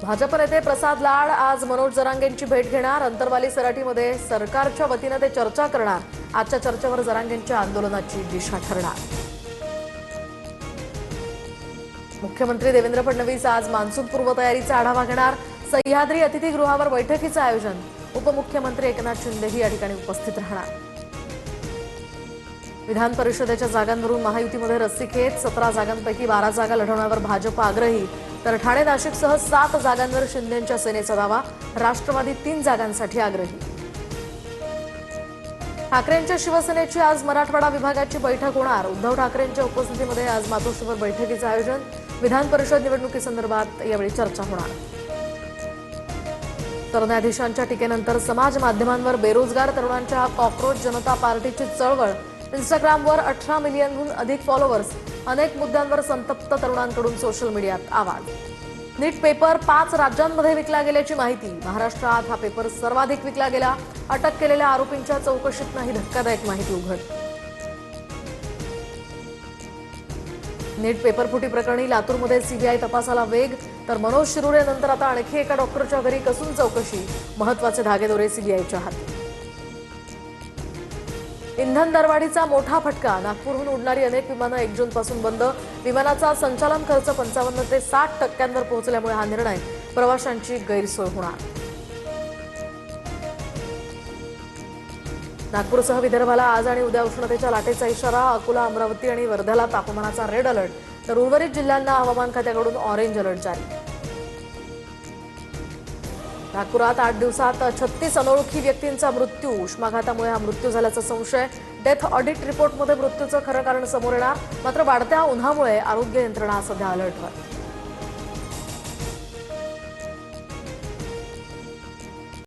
भाजप नेते प्रसाद लाड आज मनोज जरांगेंची भेट घेणार। अंतरवाली सराटीमध्ये सरकारच्या वतीने ते चर्चा करणार। आजच्या चर्चेवर जरांगेंच्या आंदोलनाची दिशा ठरणार। मुख्यमंत्री देवेंद्र फडणवीस आज मान्सून पूर्वतयारीचा आढावा घेणार। सह्याद्री अतिथीगृहावर बैठकीचं आयोजन। उपमुख्यमंत्री एकनाथ शिंदेही या ठिकाणी उपस्थित राहणार। विधान परिषदेच्या जागांवरून महायुतीमध्ये रस्सीखेच। 17 जागांपैकी 12 जागा लढवण्यावर भाजप आग्रही, तर ठाणे नाशिकसह 7 जागांवर शिंदेंच्या सेनेचा दावा। राष्ट्रवादी 3 जागांसाठी आग्रही। ठाकरेंच्या शिवसेनेची आज मराठवाडा विभागाची बैठक होणार। उद्धव ठाकरेंच्या उपस्थितीमध्ये आज मातोश्रीवर बैठकीचं आयोजन। विधान परिषद निवडणुकीसंदर्भात यावेळी चर्चा होणार। सरन्यायाधीशांच्या टीकेनंतर समाज माध्यमांवर बेरोजगार तरुणांच्या कॉक्रोच जनता पार्टीची चळवळ। इंस्टाग्रामवर 18 मिलियनहून अधिक फॉलोअर्स। अनेक मुद्द्यांवर संतप्त तरुणांकडून सोशल मीडियात आवाज। नीट पेपर 5 राज्यांमध्ये विकला गेल्याची माहिती। महाराष्ट्रात हा पेपर सर्वाधिक विकला गेला। अटक केलेल्या आरोपींच्या चौकशीत ही धक्कादायक माहिती उघड। नीट पेपर फुटी प्रकरणी लातूरमध्ये सीबीआय तपासाला वेग, तर मनोज शिरुरेनंतर आता आणखी एका डॉक्टरच्या घरी कसून चौकशी। महत्त्वाचे धागेदोरे सीबीआयच्या हाती। इंधन दरवाढीचा मोठा फटका। नागपूरहून उडणारी अनेक विमानं 1 जूनपासून बंद। विमानाचा संचालन खर्च 55 ते 60% पोहोचल्यामुळे हा निर्णय। प्रवाशांची गैरसोय होणार। नागपूरसह विदर्भाला आज आणि उद्या उष्णतेच्या लाटेचा इशारा। अकोला, अमरावती आणि वर्ध्याला तापमानाचा रेड अलर्ट, तर उर्वरित जिल्ह्यांना हवामान खात्याकडून ऑरेंज अलर्ट जारी। नागपुरात 8 दिवसात 36 अनोळखी व्यक्तींचा मृत्यू। उष्माघातामुळे हा मृत्यू झाल्याचा संशय। डेथ ऑडिट रिपोर्टमध्ये मृत्यूचं खरं कारण समोर येणार। मात्र वाढत्या उन्हामुळे आरोग्य यंत्रणा सध्या अलर्टवर।